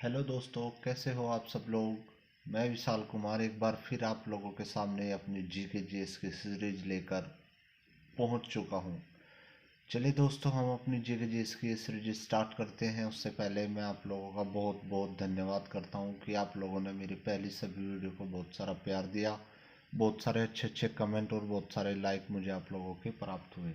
Hello दोस्तों, कैसे हो आप सब लोग। मैं विशाल कुमार एक बार फिर आप लोगों के सामने अपनी जीके जीएस की सीरीज लेकर पहुंच चुका हूं। चलिए दोस्तों, हम अपनी जीके जीएस की ये सीरीज स्टार्ट करते हैं। उससे पहले मैं आप लोगों का बहुत बहुत धन्यवाद करता हूं कि आप लोगों ने मेरी पहली सभी वीडियो को बहुत सारा प्यार दिया। बहुत सारे अच्छे अच्छे कमेंट और बहुत सारे लाइक मुझे आप लोगों के प्राप्त हुए।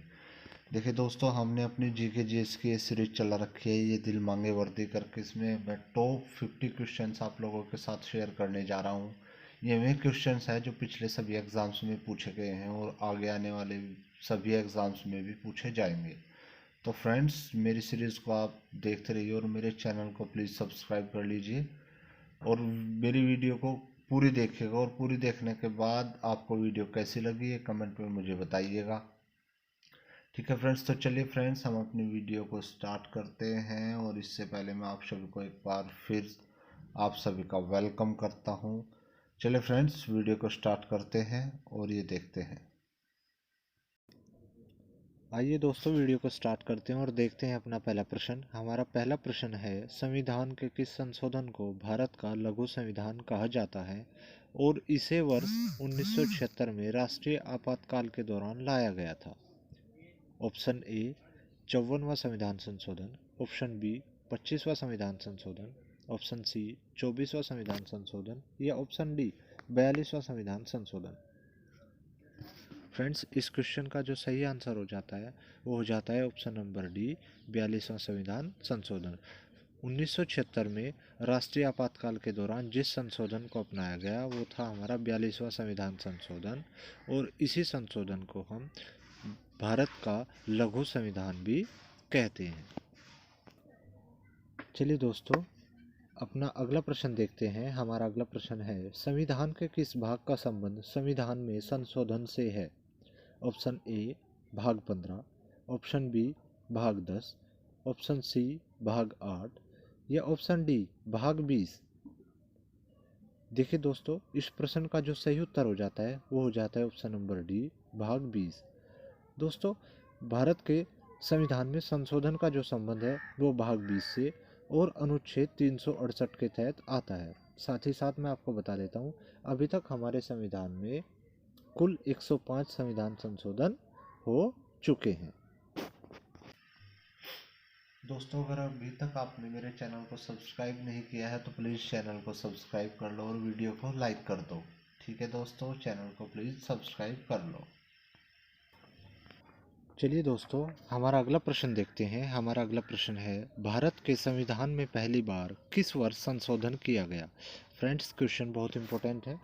देखिए दोस्तों, हमने अपनी जीके जीएस की ये सीरीज चला रखी है, ये दिल मांगे वर्दी करके। इसमें मैं टॉप 50 क्वेश्चंस आप लोगों के साथ शेयर करने जा रहा हूँ। ये वे क्वेश्चंस हैं जो पिछले सभी एग्ज़ाम्स में पूछे गए हैं और आगे आने वाले सभी एग्ज़ाम्स में भी पूछे जाएंगे। तो फ्रेंड्स, मेरी सीरीज़ को आप देखते रहिए और मेरे चैनल को प्लीज़ सब्सक्राइब कर लीजिए और मेरी वीडियो को पूरी देखिएगा। और पूरी देखने के बाद आपको वीडियो कैसी लगी ये कमेंट में मुझे बताइएगा। ठीक है फ्रेंड्स, तो चलिए फ्रेंड्स, हम अपनी वीडियो को स्टार्ट करते हैं। और इससे पहले मैं आप सभी को एक बार फिर आप सभी का वेलकम करता हूं। चलिए फ्रेंड्स, वीडियो को स्टार्ट करते हैं और ये देखते हैं। आइए दोस्तों, वीडियो को स्टार्ट करते हैं और देखते हैं अपना पहला प्रश्न। हमारा पहला प्रश्न है, संविधान के किस संशोधन को भारत का लघु संविधान कहा जाता है और इसे वर्ष 1976 में राष्ट्रीय आपातकाल के दौरान लाया गया था। ऑप्शन ए 54वां संविधान संशोधन, ऑप्शन बी 25वां संविधान संशोधन, ऑप्शन सी 24वां संविधान संशोधन या ऑप्शन डी 42वां संविधान संशोधन। फ्रेंड्स, इस क्वेश्चन का जो सही आंसर हो जाता है वो हो जाता है ऑप्शन नंबर डी 42वां संविधान संशोधन। 1976 में राष्ट्रीय आपातकाल के दौरान जिस संशोधन को अपनाया गया वो था हमारा 42वां संविधान संशोधन। और इसी संशोधन को हम भारत का लघु संविधान भी कहते हैं। चलिए दोस्तों, अपना अगला प्रश्न देखते हैं। हमारा अगला प्रश्न है, संविधान के किस भाग का संबंध संविधान में संशोधन से है। ऑप्शन ए भाग 15, ऑप्शन बी भाग 10, ऑप्शन सी भाग 8 या ऑप्शन डी भाग 20। देखिए दोस्तों, इस प्रश्न का जो सही उत्तर हो जाता है वो हो जाता है ऑप्शन नंबर डी भाग 20। दोस्तों, भारत के संविधान में संशोधन का जो संबंध है वो भाग 20 से और अनुच्छेद 368 के तहत आता है। साथ ही साथ मैं आपको बता देता हूँ, अभी तक हमारे संविधान में कुल 105 संविधान संशोधन हो चुके हैं। दोस्तों, अगर अभी तक आपने मेरे चैनल को सब्सक्राइब नहीं किया है तो प्लीज़ चैनल को सब्सक्राइब कर लो और वीडियो को लाइक कर दो। ठीक है दोस्तों, चैनल को प्लीज़ सब्सक्राइब कर लो। चलिए दोस्तों, हमारा अगला प्रश्न देखते हैं। हमारा अगला प्रश्न है, भारत के संविधान में पहली बार किस वर्ष संशोधन किया गया। फ्रेंड्स, क्वेश्चन बहुत इंपॉर्टेंट है।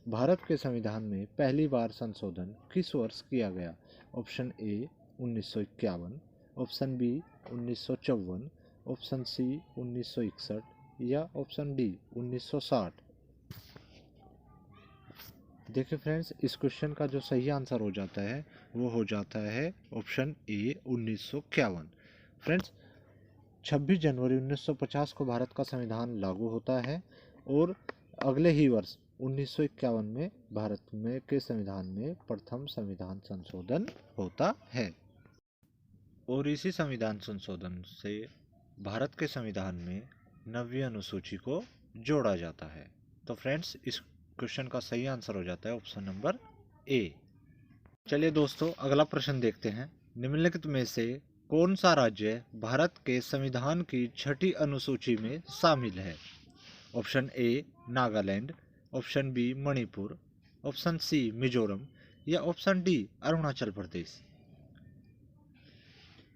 भारत के संविधान में पहली बार संशोधन किस वर्ष किया गया। Option A 1951, option B 1954, option C 1961 या ऑप्शन डी 1960। देखिए फ्रेंड्स, इस क्वेश्चन का जो सही आंसर हो जाता है वो हो जाता है ऑप्शन ए 1951। फ्रेंड्स, 26 जनवरी 1950 को भारत का संविधान लागू होता है और अगले ही वर्ष 1951 में भारत में के संविधान में प्रथम संविधान संशोधन होता है। और इसी संविधान संशोधन से भारत के संविधान में 9वीं अनुसूची को जोड़ा जाता है। तो फ्रेंड्स, इस क्वेश्चन का सही आंसर हो जाता है ऑप्शन नंबर ए। चलिए दोस्तों, अगला प्रश्न देखते हैं। निम्नलिखित में से कौन सा राज्य भारत के संविधान की 6ठी अनुसूची में शामिल है। Option A Nagaland, option B Manipur, option C Mizoram या ऑप्शन डी अरुणाचल प्रदेश।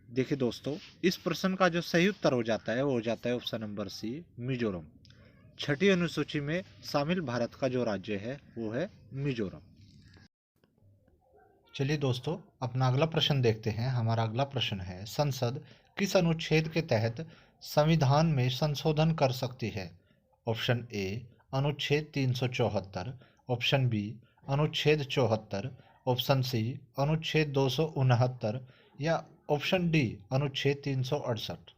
देखिए दोस्तों, इस प्रश्न का जो सही उत्तर हो जाता है वो हो जाता है ऑप्शन नंबर सी मिजोरम। 6ठी अनुसूची में शामिल भारत का जो राज्य है वो है मिजोरम। चलिए दोस्तों, अपना अगला प्रश्न देखते हैं। हमारा अगला प्रश्न है, संसद किस अनुच्छेद के तहत संविधान में संशोधन कर सकती है। ऑप्शन ए अनुच्छेद 374, ऑप्शन बी अनुच्छेद 74, ऑप्शन सी अनुच्छेद 269 या ऑप्शन डी अनुच्छेद 368।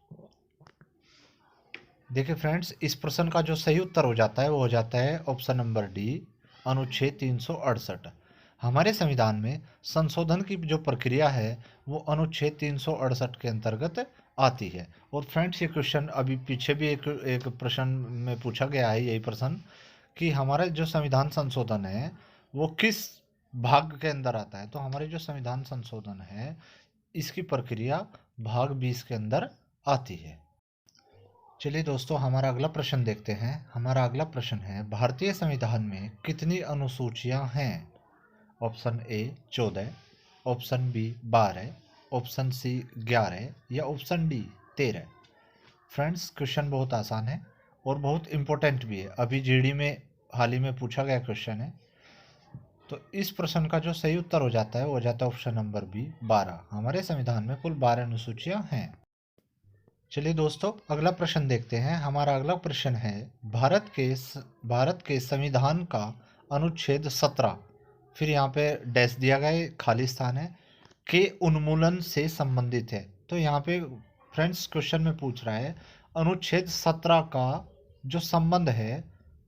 देखिए फ्रेंड्स, इस प्रश्न का जो सही उत्तर हो जाता है वो हो जाता है ऑप्शन नंबर डी अनुच्छेद 368। हमारे संविधान में संशोधन की जो प्रक्रिया है वो अनुच्छेद 368 के अंतर्गत आती है। और फ्रेंड्स ये क्वेश्चन अभी पीछे भी एक प्रश्न में पूछा गया है, यही प्रश्न, कि हमारा जो संविधान संशोधन है वो किस भाग के अंदर आता है। तो हमारे जो संविधान संशोधन है इसकी प्रक्रिया भाग 20 के अंदर आती है। चलिए दोस्तों, हमारा अगला प्रश्न देखते हैं। हमारा अगला प्रश्न है, भारतीय संविधान में कितनी अनुसूचियां हैं? Option A 14, option B 12, option C 11 या ऑप्शन डी 13। फ्रेंड्स क्वेश्चन बहुत आसान है और बहुत इंपॉर्टेंट भी है, अभी जीडी में हाल ही में पूछा गया क्वेश्चन है। तो इस प्रश्न का जो सही उत्तर हो जाता है वो हो जाता है ऑप्शन नंबर बी 12। हमारे संविधान में कुल 12 अनुसूचियां हैं। चलिए दोस्तों, अगला प्रश्न देखते हैं। हमारा अगला प्रश्न है, भारत के संविधान का अनुच्छेद 17, फिर यहाँ पे डैश दिया गया है, खाली स्थान है, के उन्मूलन से संबंधित है। तो यहाँ पे फ्रेंड्स क्वेश्चन में पूछ रहा है अनुच्छेद 17 का जो संबंध है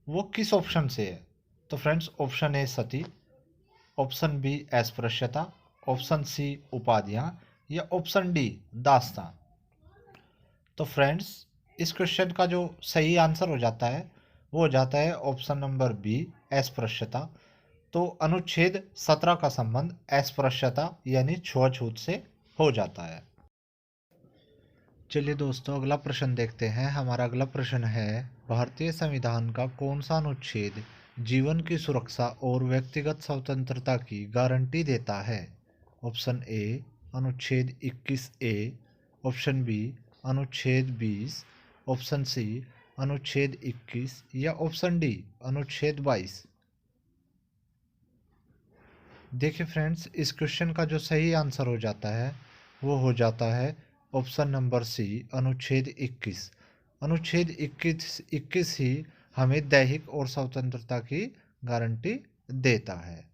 वो किस ऑप्शन से है। तो friends option A sati, option B अस्पृश्यता, ऑप्शन सी उपाधियां या ऑप्शन डी दास्तां। तो फ्रेंड्स इस क्वेश्चन का जो सही आंसर हो जाता है वो हो जाता है ऑप्शन नंबर बी अस्पृश्यता। तो अनुच्छेद 17 का संबंध अस्पृश्यता यानी छुआछूत से हो जाता है। चलिए दोस्तों, अगला प्रश्न देखते हैं। हमारा अगला प्रश्न है, भारतीय संविधान का कौन सा अनुच्छेद जीवन की सुरक्षा और व्यक्तिगत स्वतंत्रता की गारंटी देता है? ऑप्शन ए अनुच्छेद 21 ए, ऑप्शन बी अनुच्छेद 20, ऑप्शन सी अनुच्छेद 21 या ऑप्शन डी अनुच्छेद 22। देखिए फ्रेंड्स, इस क्वेश्चन का जो सही आंसर हो जाता है वो हो जाता है ऑप्शन नंबर सी अनुच्छेद 21। अनुच्छेद 21 ही हमें दैहिक और स्वतंत्रता की गारंटी देता है।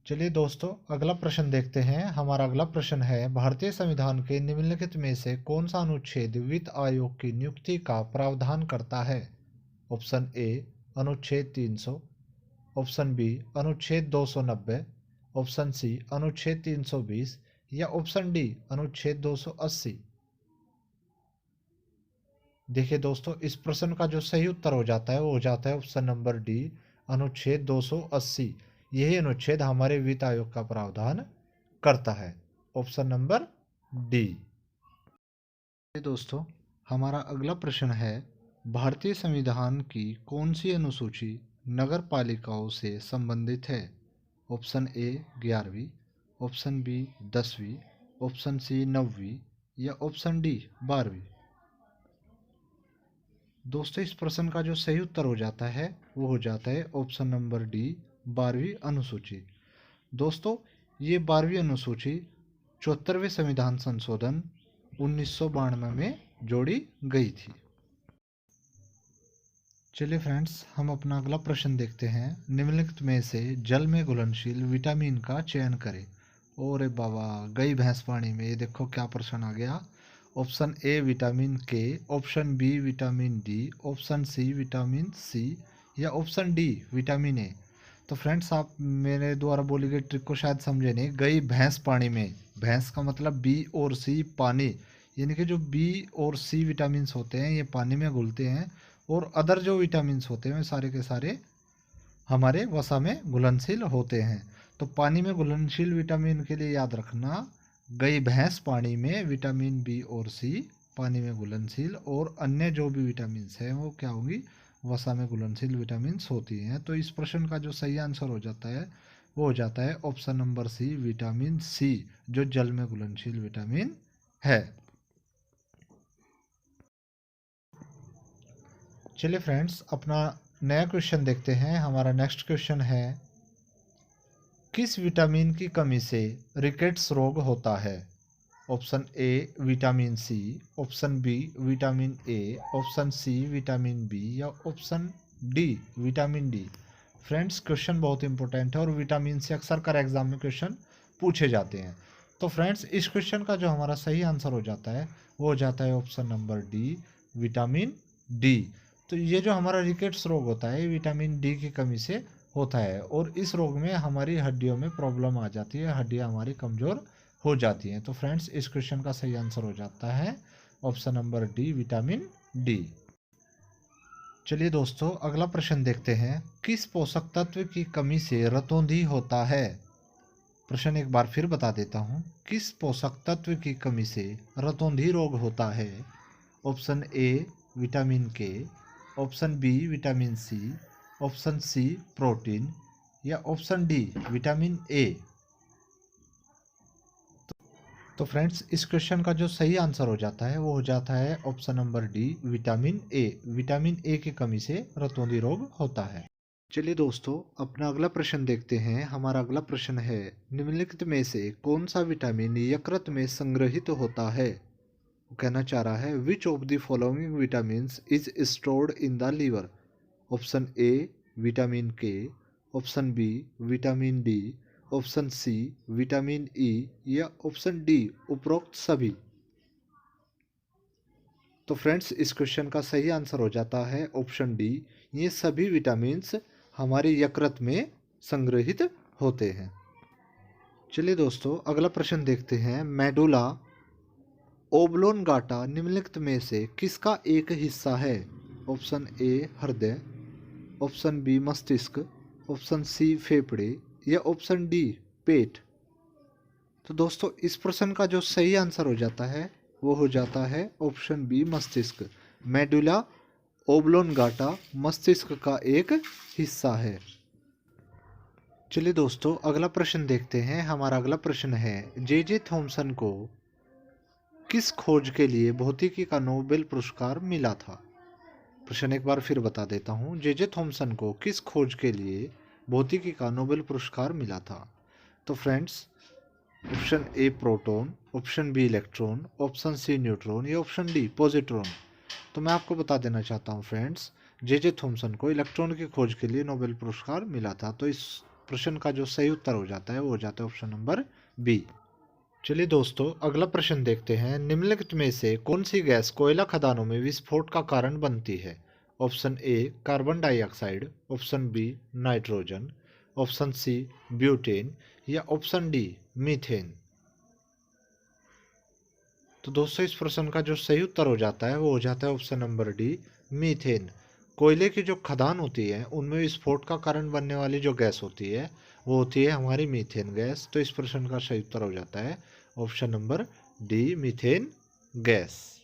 चलिए दोस्तों, अगला प्रश्न देखते हैं। हमारा अगला प्रश्न है, भारतीय संविधान के निम्नलिखित में से कौन सा अनुच्छेद वित्त आयोग की नियुक्ति का प्रावधान करता है? ऑप्शन ए अनुच्छेद 300, ऑप्शन बी अनुच्छेद 290, ऑप्शन सी अनुच्छेद 320 या ऑप्शन डी अनुच्छेद 280। देखिए दोस्तों, इस प्रश्न का जो सही उत्तर हो जाता है वो हो जाता है ऑप्शन नंबर डी अनुच्छेद 280। यही अनुच्छेद हमारे वित्त आयोग का प्रावधान करता है, ऑप्शन नंबर डी। दोस्तों, हमारा अगला प्रश्न है, भारतीय संविधान की कौन सी अनुसूची नगर पालिकाओं से संबंधित है? ऑप्शन ए 11वीं, ऑप्शन बी 10वीं, ऑप्शन सी 9वीं या ऑप्शन डी 12वीं। दोस्तों, इस प्रश्न का जो सही उत्तर हो जाता है वो हो जाता है ऑप्शन नंबर डी 12वीं अनुसूची। दोस्तों, ये 12वीं अनुसूची 74वें संविधान संशोधन 1992 में जोड़ी गई थी। चलिए फ्रेंड्स, हम अपना अगला प्रश्न देखते हैं। निम्नलिखित में से जल में घुलनशील विटामिन का चयन करें। ओरे बाबा, गई भैंस पानी में। ये देखो क्या प्रश्न आ गया। Option A vitamin K, option B vitamin D, option C vitamin C या ऑप्शन डी विटामिन ए। तो फ्रेंड्स, आप मेरे द्वारा बोली गई ट्रिक को शायद समझे नहीं। गई भैंस पानी में, भैंस का मतलब बी और सी पानी, यानी कि जो बी और सी विटामिन होते हैं ये पानी में घुलते हैं और अदर जो विटामिन होते हैं सारे के सारे हमारे वसा में घुलनशील होते हैं। तो पानी में घुलनशील विटामिन के लिए याद रखना, गई भैंस पानी में विटामिन बी और सी पानी में घुलनशील, और अन्य जो भी विटामिन हैं वो क्या होंगी, वसा में घुलनशील विटामिन होती हैं। तो इस प्रश्न का जो सही आंसर हो जाता है वो हो जाता है option number C vitamin C, जो जल में घुलनशील विटामिन है। चलिए फ्रेंड्स, अपना नया क्वेश्चन देखते हैं। हमारा नेक्स्ट क्वेश्चन है, किस विटामिन की कमी से रिकेट्स रोग होता है? Option A vitamin C, option B vitamin A, option C vitamin B या option D vitamin D. Friends, question बहुत इंपॉर्टेंट है और विटामिन से अक्सर कर एग्जाम में क्वेश्चन पूछे जाते हैं। तो फ्रेंड्स, इस क्वेश्चन का जो हमारा सही आंसर हो जाता है वो हो जाता है option number D vitamin D. तो ये जो हमारा रिकेट्स रोग होता है विटामिन डी की कमी से होता है और इस रोग में हमारी हड्डियों में प्रॉब्लम आ जाती है, हड्डियाँ हमारी कमज़ोर हो जाती हैं। तो फ्रेंड्स इस क्वेश्चन का सही आंसर हो जाता है option number D, vitamin D. चलिए दोस्तों अगला प्रश्न देखते हैं, किस पोषक तत्व की कमी से रतौंधी होता है। प्रश्न एक बार फिर बता देता हूँ, किस पोषक तत्व की कमी से रतौंधी रोग होता है। Option A vitamin K, option B vitamin C, option C protein या ऑप्शन डी विटामिन ए। तो फ्रेंड्स इस क्वेश्चन का जो सही आंसर हो जाता है वो हो जाता है option number D, vitamin A. Vitamin A की कमी से रतौंधी रोग होता है। चलिए दोस्तों अपना अगला प्रश्न देखते हैं। हमारा अगला प्रश्न है, निम्नलिखित में से कौन सा विटामिन यकृत में संग्रहित होता है। वो कहना चाह रहा है, which of the following vitamins is stored in the liver. Option A vitamin K, option B vitamin D, option C vitamin E या ऑप्शन डी उपरोक्त सभी। तो फ्रेंड्स इस क्वेश्चन का सही आंसर हो जाता है ऑप्शन डी, ये सभी विटामिन्स हमारे यकृत में संग्रहित होते हैं। चलिए दोस्तों अगला प्रश्न देखते हैं, मेडुला ओब्लोंगाटा निम्नलिखित में से किसका एक हिस्सा है। ऑप्शन ए हृदय, ऑप्शन बी मस्तिष्क, ऑप्शन सी फेफड़े या ऑप्शन डी पेट। तो दोस्तों इस प्रश्न का जो सही आंसर हो जाता है वो हो जाता है ऑप्शन बी मस्तिष्क। मेडुला ओब्लोंगाटा मस्तिष्क का एक हिस्सा है। चलिए दोस्तों अगला प्रश्न देखते हैं। हमारा अगला प्रश्न है, जे थॉमसन को किस खोज के लिए भौतिकी का नोबेल पुरस्कार मिला था। प्रश्न एक बार फिर बता देता हूँ, जे थॉमसन को किस खोज के लिए भौतिकी का नोबेल पुरस्कार मिला था। तो friends option A proton, option B electron, option C neutron या ऑप्शन डी पॉजिट्रॉन। तो मैं आपको बता देना चाहता हूँ फ्रेंड्स, जे थॉमसन को इलेक्ट्रॉन की खोज के लिए नोबेल पुरस्कार मिला था। तो इस प्रश्न का जो सही उत्तर हो जाता है वो हो जाता है ऑप्शन नंबर बी। चलिए दोस्तों अगला प्रश्न देखते हैं, निम्नलिखित में से कौन सी गैस कोयला खदानों में विस्फोट का कारण बनती है। Option A carbon dioxide, option B nitrogen, option C butane या ऑप्शन डी मीथेन। तो दोस्तों इस प्रश्न का जो सही उत्तर हो जाता है वो हो जाता है ऑप्शन नंबर डी मीथेन। कोयले की जो खदान होती है उनमें विस्फोट का कारण बनने वाली जो गैस होती है वो होती है हमारी मीथेन गैस। तो इस प्रश्न का सही उत्तर हो जाता है option number D methane gas.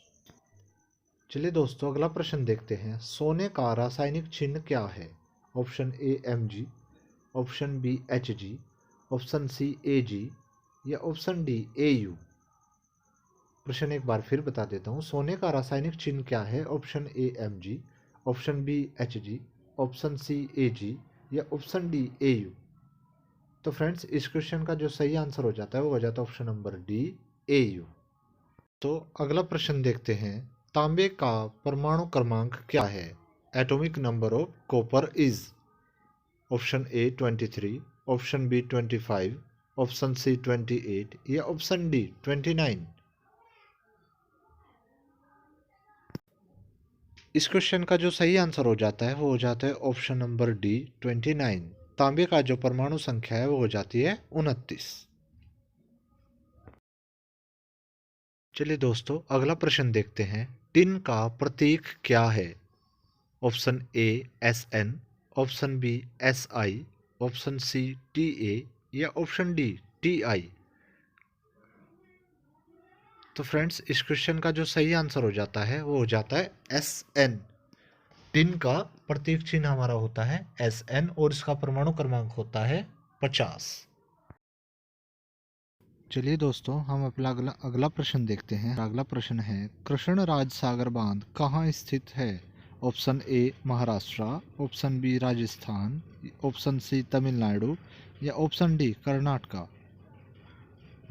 चलिए दोस्तों अगला प्रश्न देखते हैं, सोने का रासायनिक चिन्ह क्या है। Option A Mg, option B Hg, option C Ag या ऑप्शन डी Au। प्रश्न एक बार फिर बता देता हूँ, सोने का रासायनिक चिन्ह क्या है। Option A Mg, option B Hg, option C Ag या ऑप्शन डी Au। तो फ्रेंड्स इस क्वेश्चन का जो सही आंसर हो जाता है वो हो जाता है ऑप्शन नंबर डी Au। तो अगला प्रश्न देखते हैं, तांबे का परमाणु क्रमांक क्या है। Atomic number of copper is. Option A 23, option B 25, option C 28 या ऑप्शन डी 29। इस क्वेश्चन का जो सही आंसर हो जाता है वो हो जाता है ऑप्शन नंबर डी 29। तांबे का जो परमाणु संख्या है वो हो जाती है 29। चलिए दोस्तों अगला प्रश्न देखते हैं, टिन का प्रतीक क्या है। Option A Sn, option B Si, option C Ta या ऑप्शन डी Ti। तो फ्रेंड्स इस क्वेश्चन का जो सही आंसर हो जाता है वो हो जाता है Sn। टिन का प्रतीक चिन्ह हमारा होता है Sn और इसका परमाणु क्रमांक होता है 50। चलिए दोस्तों हम अपना अगला प्रश्न देखते हैं। अगला प्रश्न है, कृष्णराज सागर बांध कहाँ स्थित है। Option A Maharashtra, option B Rajasthan, option C Tamil Nadu या ऑप्शन डी कर्नाटका।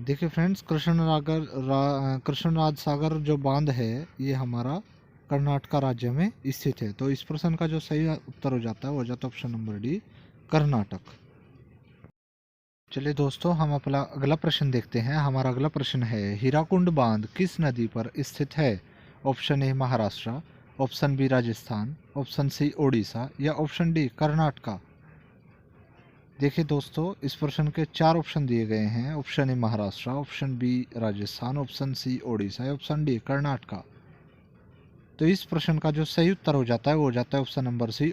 देखिए फ्रेंड्स कृष्णराज सागर जो बांध है ये हमारा कर्नाटका राज्य में स्थित है। तो इस प्रश्न का जो सही उत्तर हो जाता है वो हो जाता है ऑप्शन नंबर डी कर्नाटक। चलिए दोस्तों हम अपना अगला प्रश्न देखते हैं। हमारा अगला प्रश्न है, हीराकुंड बांध किस नदी पर स्थित है। Option A Maharashtra, option B Rajasthan, option C Odisha या ऑप्शन डी कर्नाटका। देखिए दोस्तों, इस प्रश्न के 4 ऑप्शन दिए गए हैं। Option A Maharashtra, option B Rajasthan, option C Odisha या ऑप्शन डी कर्नाटका। तो इस प्रश्न का जो सही उत्तर हो जाता है वो हो जाता है option number C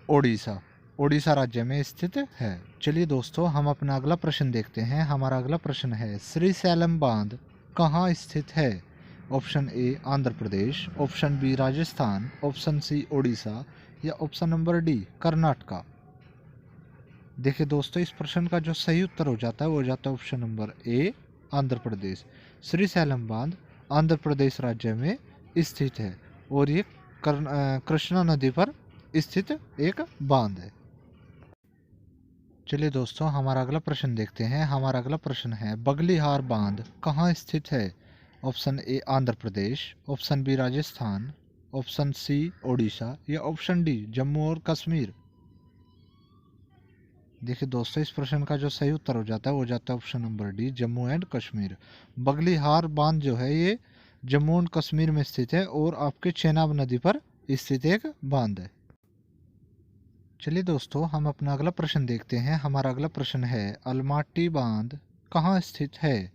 Odisha. Odisha राज्य में स्थित है। चलिए दोस्तों, हम अपना अगला प्रश्न देखते हैं। हमारा अगला प्रश्न है, श्रीशैलम बांध कहाँ स्थित है? Option A Andhra Pradesh, option B Rajasthan, option C Odisha या ऑप्शन नंबर डी कर्नाटका। देखिए दोस्तों, इस प्रश्न का जो सही उत्तर हो जाता है वो हो जाता है ऑप्शन नंबर ए आंध्र प्रदेश। श्रीशैलम बांध आंध्र प्रदेश राज्य में स्थित है और ये कृष्णा नदी पर स्थित एक बांध है। चलिए दोस्तों, हमारा अगला प्रश्न देखते हैं। हमारा अगला प्रश्न है, बगलिहार बांध कहाँ स्थित है? Option A Andhra Pradesh, option B Rajasthan, option C Odisha या ऑप्शन डी जम्मू और कश्मीर। देखिए दोस्तों, इस प्रश्न का जो सही उत्तर हो जाता है वो हो जाता है option number D Jammu and Kashmir. Baglihar बांध जो है ये जम्मू एंड कश्मीर में स्थित है और आपके चेनाब नदी पर स्थित एक बांध है। चलिए दोस्तों, हम अपना अगला प्रश्न देखते हैं। हमारा अगला प्रश्न है, अलमाटी बांध कहाँ स्थित है?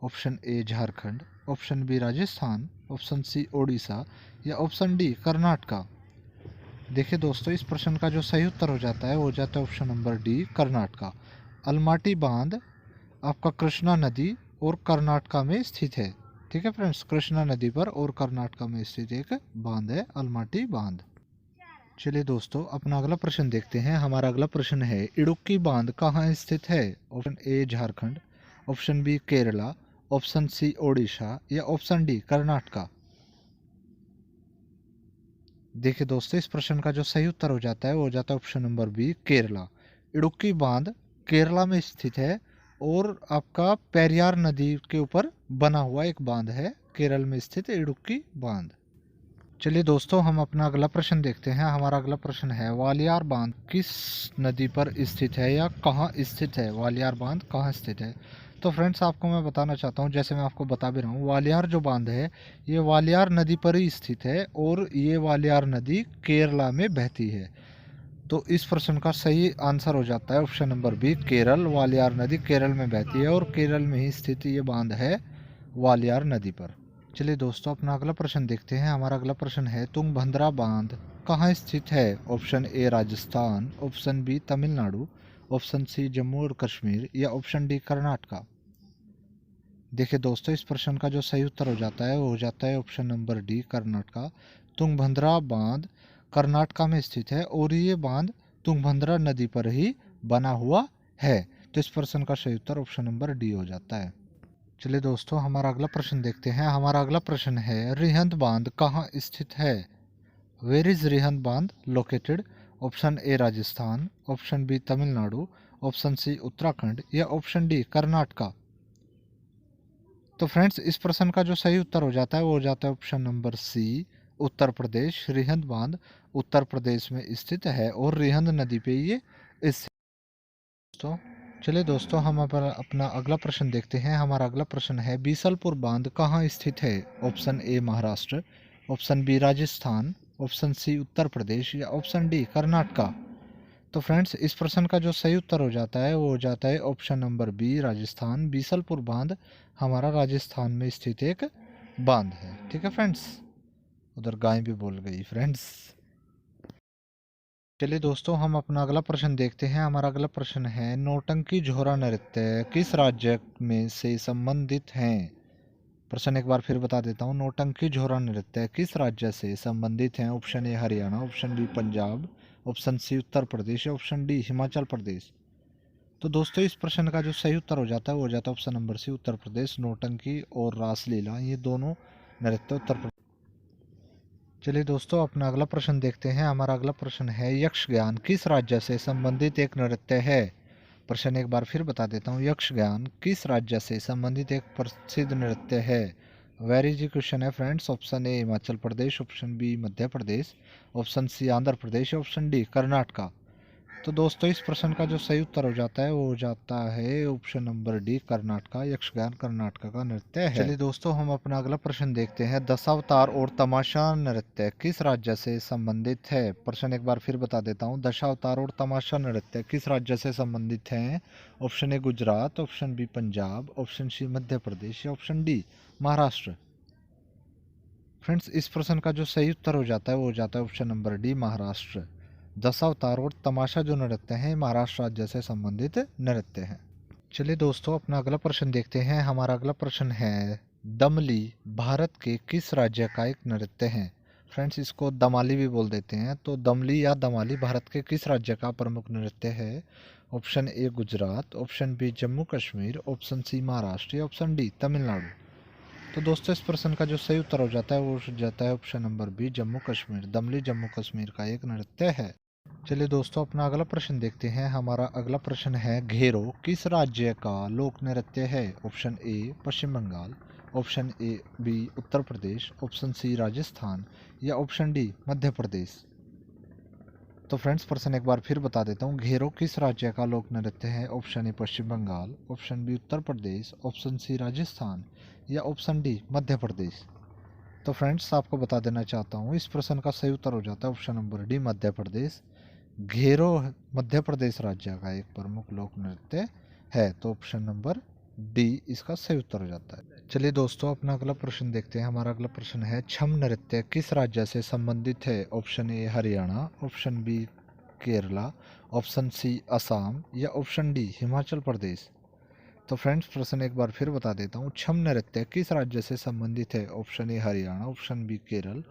Option A Jharkhand, option B Rajasthan, option C Odisha या ऑप्शन डी कर्नाटका। देखिए दोस्तों, इस प्रश्न का जो सही उत्तर हो जाता है वो हो जाता है option number D Karnataka. Almaty बांध आपका कृष्णा नदी और कर्नाटका में स्थित है। ठीक है फ्रेंड्स, कृष्णा नदी पर और कर्नाटका में स्थित एक बांध है अलमाटी बांध। चलिए दोस्तों, अपना अगला प्रश्न देखते हैं। हमारा अगला प्रश्न है, इडुक्की बांध कहाँ स्थित है? Option A Jharkhand, option B Kerala, option C Odisha या ऑप्शन डी कर्नाटका। देखिए दोस्तों, इस प्रश्न का जो सही उत्तर हो जाता है वो हो जाता है option number B Kerala. Idukki बांध केरला में स्थित है और आपका पेरियार नदी के ऊपर बना हुआ एक बांध है, केरल में स्थित इडुक्की बांध। चलिए दोस्तों, हम अपना अगला प्रश्न देखते हैं। हमारा अगला प्रश्न है, वालियार बांध किस नदी पर स्थित है या कहाँ स्थित है? वालियार बांध कहाँ स्थित है? तो फ्रेंड्स, आपको मैं बताना चाहता हूँ, जैसे मैं आपको बता भी रहा हूँ, वालियार जो बांध है ये वालियार नदी पर ही स्थित है और ये वालियार नदी केरला में बहती है। तो इस प्रश्न का सही आंसर हो जाता है option number B Kerala. Walayar नदी केरल में बहती है और केरल में ही स्थित ये बांध है वालियार नदी पर। चलिए दोस्तों, अपना अगला प्रश्न देखते हैं। हमारा अगला प्रश्न है, तुंगभद्रा बांध कहाँ स्थित है? Option A Rajasthan, option B Tamil Nadu, option C Jammu और कश्मीर या ऑप्शन डी कर्नाटका। देखिए दोस्तों, इस प्रश्न का जो सही उत्तर हो जाता है वो हो जाता है option number D Karnataka. Tungabhadra बांध कर्नाटका में स्थित है और ये बांध तुंगभद्रा नदी पर ही बना हुआ है। तो इस प्रश्न का सही उत्तर ऑप्शन नंबर डी हो जाता है। चलिए दोस्तों, हमारा अगला प्रश्न देखते हैं। हमारा अगला प्रश्न है, रिहंद बांध कहाँ स्थित है? Where is Rihand bandh located? Option A Rajasthan, option B Tamil Nadu, option C Uttarakhand या ऑप्शन डी कर्नाटका। तो फ्रेंड्स, इस प्रश्न का जो सही उत्तर हो जाता है वो हो जाता है ऑप्शन नंबर सी उत्तर प्रदेश। रिहंद बांध उत्तर प्रदेश में स्थित है और रिहंद नदी पे ये स्थित। दोस्तों, चलिए दोस्तों, हम अपना अगला प्रश्न देखते हैं। हमारा अगला प्रश्न है, बीसलपुर बांध कहाँ स्थित है? Option A Maharashtra, option B Rajasthan, option C Uttar Pradesh या ऑप्शन डी कर्नाटका। तो फ्रेंड्स, इस प्रश्न का जो सही उत्तर हो जाता है वो हो जाता है option number B Rajasthan. Bisalpur बांध हमारा राजस्थान में स्थित एक बांध है। ठीक है फ्रेंड्स, उधर गाय भी बोल गई फ्रेंड्स। चलिए दोस्तों, हम अपना अगला प्रश्न देखते हैं। हमारा अगला प्रश्न है, नौटंकी झोरा नृत्य किस राज्य में से संबंधित हैं? प्रश्न एक बार फिर बता देता हूँ, नौटंकी झोरा नृत्य किस राज्य से संबंधित हैं? Option A Haryana, option B Punjab, option C Uttar Pradesh, option D Himachal Pradesh. तो दोस्तों, इस प्रश्न का जो सही उत्तर हो जाता है वो हो जाता है ऑप्शन नंबर सी उत्तर प्रदेश। नौटंकी और रासलीला ये दोनों नृत्य उत्तर प्रदेश। चलिए दोस्तों, अपना अगला प्रश्न देखते हैं। हमारा अगला प्रश्न है, यक्षगान किस राज्य से संबंधित एक नृत्य है? प्रश्न एक बार फिर बता देता हूँ, यक्षगान किस राज्य से संबंधित एक प्रसिद्ध नृत्य है? वेरी इजी क्वेश्चन है friends. Option A Himachal Pradesh, option B Madhya Pradesh, option C Andhra Pradesh, option D Karnataka. तो दोस्तों इस प्रश्न का जो सही उत्तर हो जाता है वो हो जाता है option number D, Karnataka. Yakshagana Karnataka का नृत्य है। चलिए दोस्तों हम अपना अगला प्रश्न देखते हैं। दशावतार और तमाशा नृत्य किस राज्य से संबंधित है? प्रश्न एक बार फिर बता देता हूँ। दशावतार और तमाशा नृत्य किस राज्य से संबंधित है? Option A Gujarat, option B Punjab, option C Madhya Pradesh या ऑप्शन डी महाराष्ट्र। फ्रेंड्स इस प्रश्न का जो सही उत्तर हो जाता है वो हो जाता है option number D, Maharashtra. Dashavatar और तमाशा जो नृत्य हैं महाराष्ट्र राज्य से संबंधित नृत्य हैं। चलिए दोस्तों अपना अगला प्रश्न देखते हैं। हमारा अगला प्रश्न है दमली भारत के किस राज्य का एक नृत्य है? फ्रेंड्स इसको दमाली भी बोल देते हैं। तो दमली या दमाली भारत के किस राज्य का प्रमुख नृत्य है? Option A Gujarat, option B Jammu Kashmir, option C Maharashtra या ऑप्शन डी तमिलनाडु। तो दोस्तों इस प्रश्न का जो सही उत्तर हो जाता है वो हो जाता है option number B, Jammu Kashmir. Damali Jammu Kashmir का एक नृत्य है। चलिए दोस्तों अपना अगला प्रश्न देखते हैं। हमारा अगला प्रश्न है घेरो किस राज्य का लोक नृत्य है? Option A Paschim Bengal, option A B Uttar Pradesh, option C Rajasthan या ऑप्शन डी मध्य प्रदेश। तो फ्रेंड्स प्रश्न एक बार फिर बता देता हूँ। घेरो किस राज्य का लोक नृत्य है? Option A Paschim Bengal, option B Uttar Pradesh, option C Rajasthan या ऑप्शन डी मध्य प्रदेश। तो फ्रेंड्स आपको बता देना चाहता हूँ इस प्रश्न का सही उत्तर हो जाता है option number D Madhya Pradesh. घेरो Madhya Pradesh राज्य का एक प्रमुख लोक नृत्य है। तो ऑप्शन नंबर डी इसका सही उत्तर हो जाता है। चलिए दोस्तों अपना अगला प्रश्न देखते हैं। हमारा अगला प्रश्न है छम नृत्य किस राज्य से संबंधित है? Option A Haryana, option B Kerala, option C Assam या ऑप्शन डी हिमाचल प्रदेश। तो फ्रेंड्स प्रश्न एक बार फिर बता देता हूँ। छम नृत्य किस राज्य से संबंधित है? Option A Haryana, option B Kerala,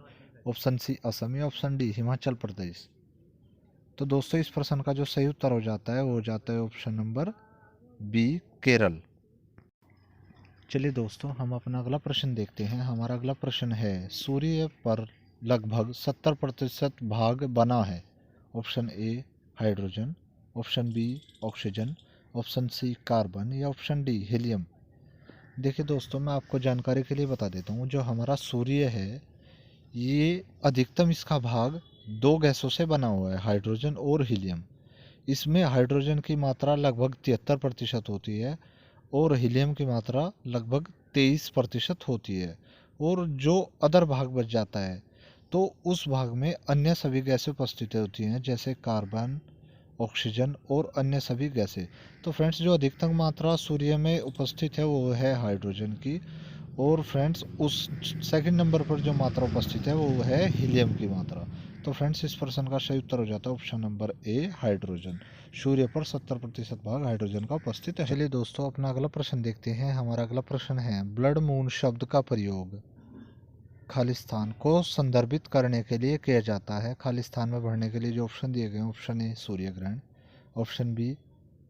option C Assam या ऑप्शन डी हिमाचल प्रदेश। तो दोस्तों इस प्रश्न का जो सही उत्तर हो जाता है वो हो जाता है ऑप्शन नंबर बी केरल। चलिए दोस्तों हम अपना अगला प्रश्न देखते हैं। हमारा अगला प्रश्न है सूर्य पर लगभग 70% भाग बना है। Option A hydrogen, option B oxygen, option C carbon या ऑप्शन डी हीलियम। देखिए दोस्तों मैं आपको जानकारी के लिए बता देता हूँ। जो हमारा सूर्य है ये अधिकतम इसका भाग दो गैसों से बना हुआ है, हाइड्रोजन और हीलियम। इसमें हाइड्रोजन की मात्रा लगभग 73% होती है और हीलियम की मात्रा लगभग 23% होती है। और जो अदर भाग बच जाता है तो उस भाग में अन्य सभी गैसें उपस्थित होती हैं, जैसे कार्बन, ऑक्सीजन और अन्य सभी गैसें। तो फ्रेंड्स जो अधिकतम मात्रा सूर्य में उपस्थित है वो है हाइड्रोजन की। और फ्रेंड्स उस सेकंड नंबर पर जो मात्रा उपस्थित है वो है हीलियम की मात्रा। तो फ्रेंड्स इस प्रश्न का सही उत्तर हो जाता है ऑप्शन नंबर ए हाइड्रोजन। सूर्य पर 70% भाग हाइड्रोजन का उपस्थित है। चलिए दोस्तों अपना अगला प्रश्न देखते हैं। हमारा अगला प्रश्न है ब्लड मून शब्द का प्रयोग खालिस्तान को संदर्भित करने के लिए किया जाता है। खालिस्तान में भरने के लिए जो ऑप्शन दिए गए हैं, ऑप्शन ए सूर्य ग्रहण, option B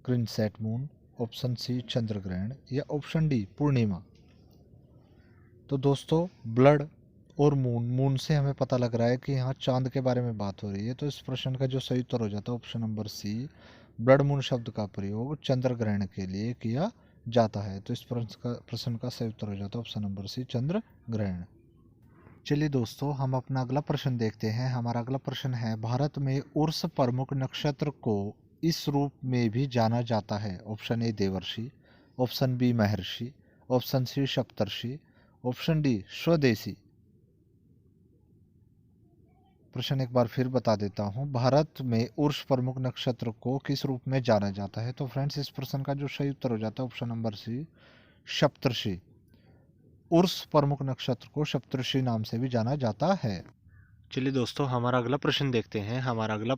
crescent moon, option C चंद्र ग्रहण या ऑप्शन डी पूर्णिमा। तो दोस्तों ब्लड और मून से हमें पता लग रहा है कि यहाँ चांद के बारे में बात हो रही है। तो इस प्रश्न का जो सही उत्तर हो जाता है option number C, blood moon शब्द का प्रयोग चंद्र ग्रहण के लिए किया जाता है। तो इस प्रश्न का सही उत्तर हो जाता है ऑप्शन नंबर सी, चंद्र ग्रहण। चलिए दोस्तों हम अपना अगला प्रश्न देखते हैं। हमारा अगला प्रश्न है भारत में उर्स प्रमुख नक्षत्र को इस रूप में भी जाना जाता है। ऑप्शन ए देवर्षि, ऑप्शन बी महर्षि, ऑप्शन सी सप्तर्षि, ऑप्शन डी स्वदेशी। प्रश्न एक बार फिर बता देता हूँ। भारत में उर्स प्रमुख नक्षत्र को किस रूप में जाना जाता है? तो फ्रेंड्स इस प्रश्न का जो सही उत्तर हो जाता है ऑप्शन नंबर सी, सप्तर्षि। उर्स प्रमुख नक्षत्र को सप्तर्षि नाम से भी जाना जाता है। चलिए दोस्तों हमारा अगला प्रश्न देखते हैं। हमारा अगला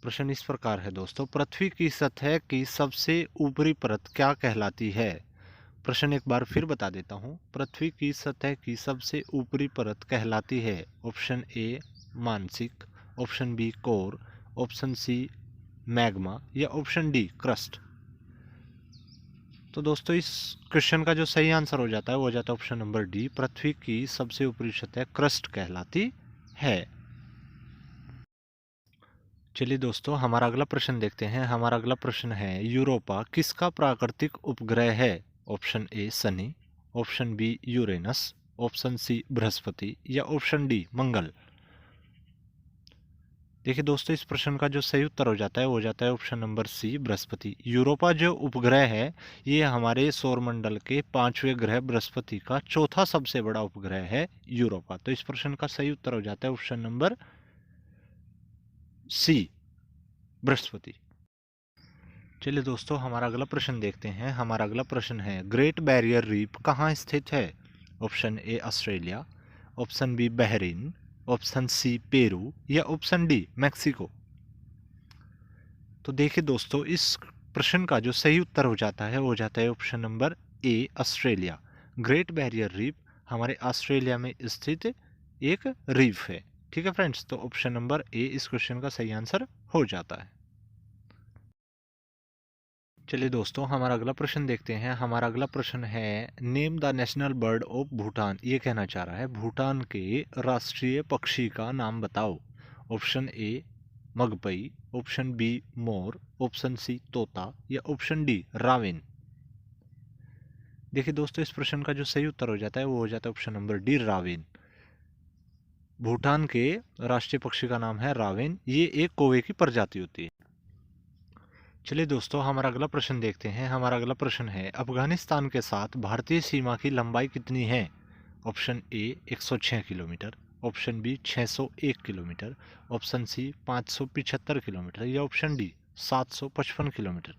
प्रश्न इस प्रकार है दोस्तों, पृथ्वी की सतह की सबसे ऊपरी परत क्या कहलाती है? प्रश्न एक बार फिर बता देता हूँ। पृथ्वी की सतह की सबसे ऊपरी परत कहलाती है। ऑप्शन ए मानसिक, option B core, option C magma या ऑप्शन डी क्रस्ट। तो दोस्तों इस क्वेश्चन का जो सही आंसर हो जाता है वो हो जाता है ऑप्शन नंबर डी, पृथ्वी की सबसे ऊपरी सतह क्रस्ट कहलाती है। चलिए दोस्तों हमारा अगला प्रश्न देखते हैं। हमारा अगला प्रश्न है यूरोपा किसका प्राकृतिक उपग्रह है? Option A Shani, option B Uranus, option C Brihaspati या ऑप्शन डी मंगल। देखिए दोस्तों, इस प्रश्न का जो सही उत्तर हो जाता है वो हो जाता है option number C, Brihaspati. Europa जो उपग्रह है ये हमारे सौरमंडल के 5वें ग्रह बृहस्पति का चौथा सबसे बड़ा उपग्रह है यूरोपा। तो इस प्रश्न का सही उत्तर हो जाता है ऑप्शन नंबर सी, बृहस्पति। चलिए दोस्तों, हमारा अगला प्रश्न देखते हैं। हमारा अगला प्रश्न है, ग्रेट बैरियर रीफ कहाँ स्थित है? Option A Australia, option B Bahrain, option C Peru या ऑप्शन डी मैक्सिको। तो देखिए दोस्तों, इस प्रश्न का जो सही उत्तर हो जाता है वो हो जाता है option number A, Australia. Great barrier reef हमारे ऑस्ट्रेलिया में स्थित एक रीफ है। ठीक है फ्रेंड्स, तो ऑप्शन नंबर ए इस क्वेश्चन का सही आंसर हो जाता है। चलिए दोस्तों, हमारा अगला प्रश्न देखते हैं। हमारा अगला प्रश्न है, name the national bird of Bhutan. ये कहना चाह रहा है भूटान के राष्ट्रीय पक्षी का नाम बताओ। Option A magpie, option B मोर, ऑप्शन सी तोता या ऑप्शन डी राविन। देखिए दोस्तों, इस प्रश्न का जो सही उत्तर हो जाता है वो हो जाता है option number D, Ravin. Bhutan के राष्ट्रीय पक्षी का नाम है राविन। ये एक कौवे की प्रजाति होती है। चलिए दोस्तों, हमारा अगला प्रश्न देखते हैं। हमारा अगला प्रश्न है, अफगानिस्तान के साथ भारतीय सीमा की लंबाई कितनी है? Option A 106 kilometre, option B 601 kilometre, option C 575 kilometre या ऑप्शन डी 755 किलोमीटर।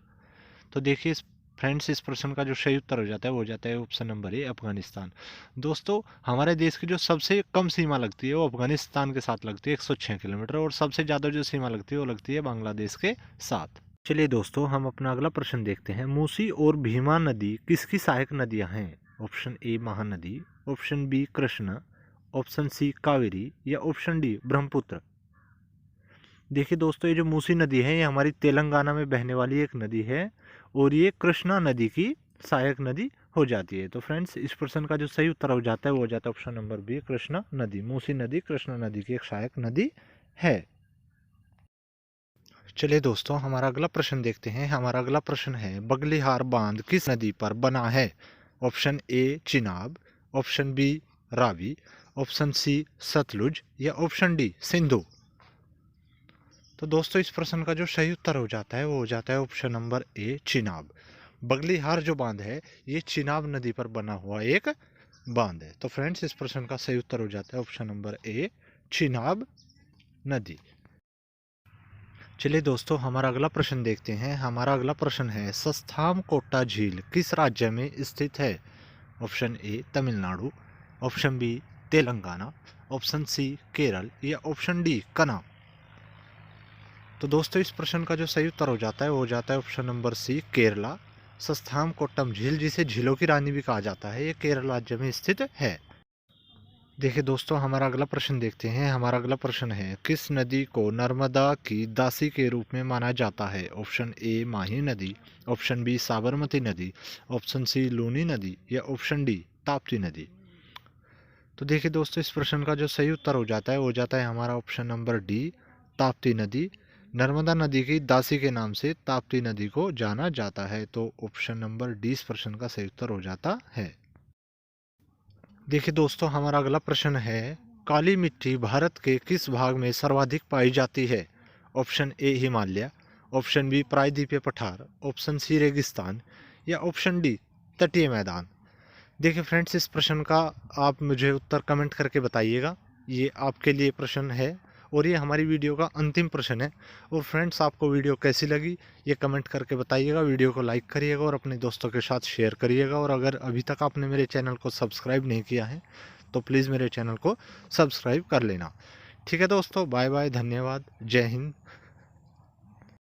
तो देखिए फ्रेंड्स, इस प्रश्न का जो सही उत्तर हो जाता है वो हो जाता है ऑप्शन नंबर ए, अफगानिस्तान। दोस्तों, हमारे देश की जो सबसे कम सीमा लगती है वो अफगानिस्तान के साथ लगती है 106 किलोमीटर, और सबसे ज़्यादा जो सीमा लगती है वो लगती है बांग्लादेश के साथ। चलिए दोस्तों, हम अपना अगला प्रश्न देखते हैं। मूसी और भीमा नदी किसकी सहायक नदियां हैं? Option A Mahanadi, option B Krishna, option C Kaveri या ऑप्शन डी ब्रह्मपुत्र। देखिए दोस्तों, ये जो मूसी नदी है ये हमारी तेलंगाना में बहने वाली एक नदी है और ये कृष्णा नदी की सहायक नदी हो जाती है। तो फ्रेंड्स, इस प्रश्न का जो सही उत्तर हो जाता है वो हो जाता है ऑप्शन नंबर बी, कृष्णा नदी। मूसी नदी कृष्णा नदी की एक सहायक नदी है। चलिए दोस्तों, हमारा अगला प्रश्न देखते हैं। हमारा अगला प्रश्न है, बगलिहार बांध किस नदी पर बना है? Option A Chenab, option B Ravi, option C Sutlej या ऑप्शन डी सिंधु। तो दोस्तों, इस प्रश्न का जो सही उत्तर हो जाता है वो हो जाता है option number A Chenab. Baglihar जो बांध है ये चिनाब नदी पर बना हुआ एक बांध है। तो फ्रेंड्स, इस प्रश्न का सही उत्तर हो जाता है ऑप्शन नंबर ए चिनाब नदी। चलिए दोस्तों, हमारा अगला प्रश्न देखते हैं। हमारा अगला प्रश्न है, सस्थामकोट्टा झील किस राज्य में स्थित है? Option A Tamil Nadu, option B Telangana, option C Kerala या ऑप्शन डी कनाम। तो दोस्तों, इस प्रश्न का जो सही उत्तर हो जाता है वो हो जाता है ऑप्शन नंबर सी केरला। सस्थामकोट्टम झील, जिसे झीलों की रानी भी कहा जाता है, ये केरल राज्य में स्थित है। देखिए दोस्तों, हमारा अगला प्रश्न देखते हैं। हमारा अगला प्रश्न है, किस नदी को नर्मदा की दासी के रूप में माना जाता है? ऑप्शन ए माही नदी, ऑप्शन बी साबरमती नदी, ऑप्शन सी लूनी नदी या ऑप्शन डी ताप्ती नदी। तो देखिए दोस्तों, इस प्रश्न का जो सही उत्तर हो जाता है वो हो जाता है हमारा ऑप्शन नंबर डी ताप्ती नदी। नर्मदा नदी की दासी के नाम से ताप्ती नदी को जाना जाता है। तो ऑप्शन नंबर डी इस प्रश्न का सही उत्तर हो जाता है। देखिए दोस्तों, हमारा अगला प्रश्न है, काली मिट्टी भारत के किस भाग में सर्वाधिक पाई जाती है? Option A Himalaya, option B प्रायद्वीपीय पठार, ऑप्शन सी रेगिस्तान या ऑप्शन डी तटीय मैदान। देखिए फ्रेंड्स, इस प्रश्न का आप मुझे उत्तर कमेंट करके बताइएगा। ये आपके लिए प्रश्न है और ये हमारी वीडियो का अंतिम प्रश्न है। और फ्रेंड्स, आपको वीडियो कैसी लगी ये कमेंट करके बताइएगा। वीडियो को लाइक करिएगा और अपने दोस्तों के साथ शेयर करिएगा। और अगर अभी तक आपने मेरे चैनल को सब्सक्राइब नहीं किया है तो प्लीज़ मेरे चैनल को सब्सक्राइब कर लेना। ठीक है दोस्तों, बाय बाय, धन्यवाद, जय हिंद।